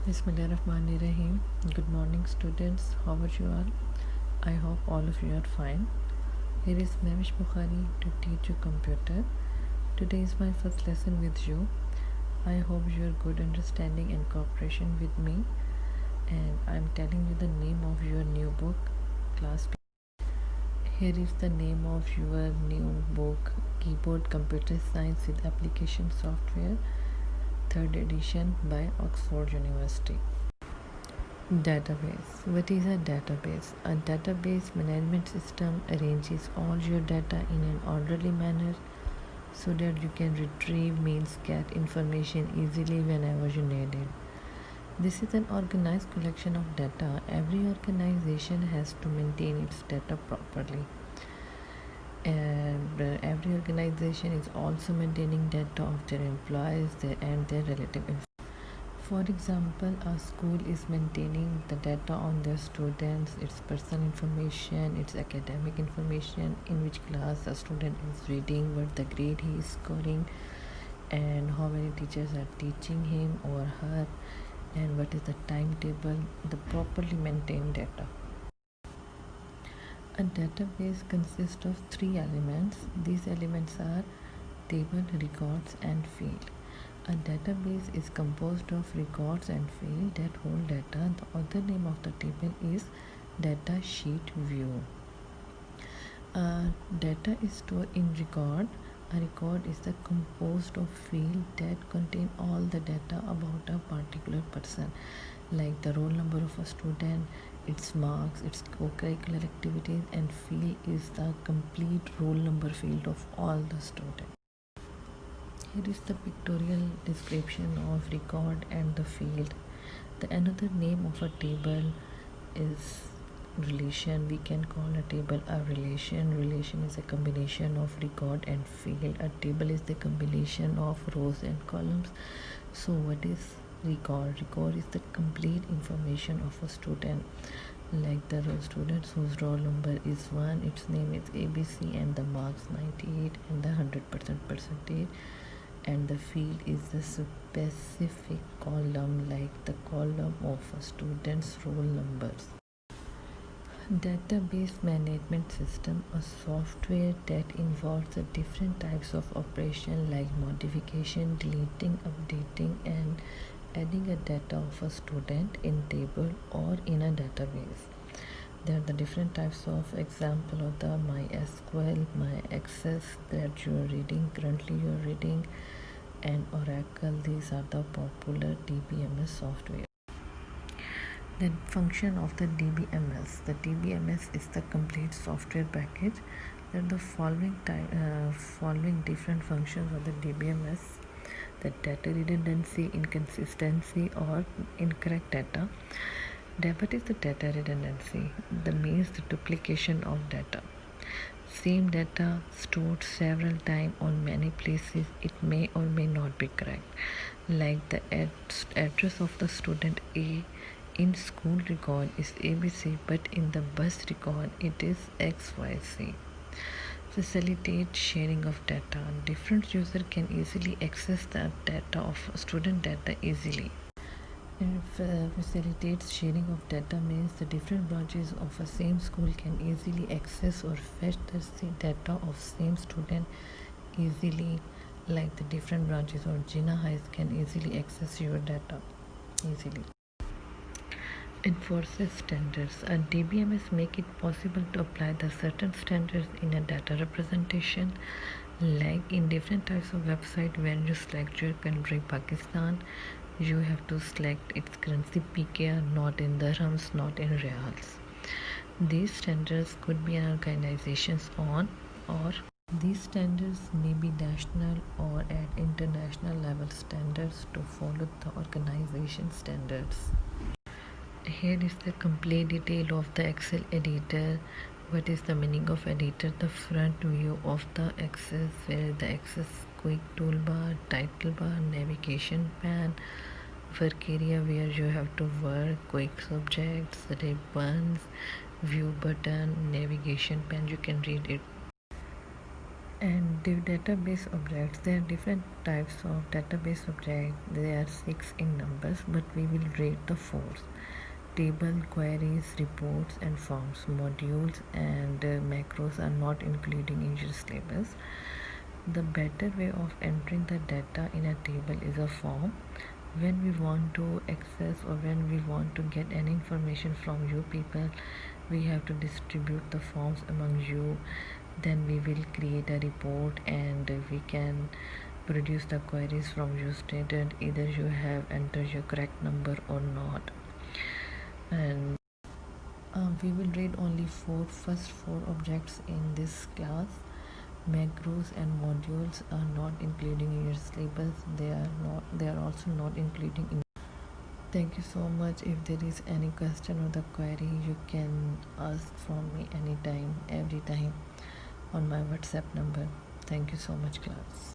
Bismillahirrahmanirrahim. Good morning, students. How are you all? I hope all of you are fine. Here is Mavish Bukhari to teach you computer. Today is my first lesson with you. I hope you are good understanding and cooperation with me. And I am telling you the name of your new book, class. Here is the name of your new book, Keyboard Computer Science with Application Software, 3rd edition by Oxford University. Database. What is a database? A database management system arranges all your data in an orderly manner so that you can retrieve, means get information easily whenever you need it. This is an organized collection of data. Every organization has to maintain its data properly. And every organization is also maintaining data of their employees and their relative information. For example, a school is maintaining the data on their students, its personal information, its academic information, in which class a student is reading, what the grade he is scoring, and how many teachers are teaching him or her, and what is the timetable, the properly maintained data. A database consists of 3 elements. These elements are table, records, and field. A database is composed of records and field that hold data. The other name of the table is data sheet view. Data is stored in record. A record is composed of field that contain all the data about a particular person, like the roll number of a student, its marks, its co-curricular activities, and field is the complete roll number field of all the students. Here is the pictorial description of record and the field. The another name of a table is relation. We can call a table a relation. Relation is a combination of record and field. A table is the combination of rows and columns. So what is record? Record is the complete information of a student, like the students whose roll number is 1, its name is ABC, and the marks 98 and the 100% percentage, and the field is the specific column, like the column of a student's roll numbers. Database management system, a software that involves the different types of operation like modification, deleting, updating, and adding a data of a student in table or in a database. There are the different types of example of the MySQL, MyAccess that you are reading, currently you are reading, and Oracle. These are the popular DBMS software. The function of the DBMS. The DBMS is the complete software package. There are the following different functions of the DBMS: the data redundancy, inconsistency, or incorrect data. What is the data redundancy? That means the duplication of data. Same data stored several times on many places, it may or may not be correct. Like the address of the student A in school record is ABC, but in the bus record it is XYZ. Facilitate sharing of data. Different user can easily access the data of student data easily. And facilitates sharing of data means the different branches of a same school can easily access or fetch the data of same student easily, like the different branches of Jinnah Heights can easily access your data easily. Enforces standards. A DBMS make it possible to apply the certain standards in a data representation, like in different types of website. When you select your country Pakistan, you have to select its currency PKR, not in dirhams, not in reals. These standards could be an organization's own, or these standards may be national or at international level standards to follow the organization standards. Here is the complete detail of the Excel editor. What is the meaning of editor? The front view of the Access, where the Access quick toolbar, title bar, navigation pan, work area where you have to work, quick subjects, ribbons, view button, navigation pan, you can read it. And the database objects, there are different types of database objects. There are 6 in numbers, but we will rate the 4: table, queries, reports and forms. Modules and macros are not including in your syllabus. The better way of entering the data in a table is a form. When we want to access or when we want to get any information from you people, we have to distribute the forms among you. Then we will create a report and we can produce the queries from you student, either you have entered your correct number or not. And we will read only first four objects in this class. Macros and modules are not including in your syllabus. They are also not including in. Thank you so much. If there is any question or the query, you can ask from me anytime, every time on my WhatsApp number. Thank you so much, class.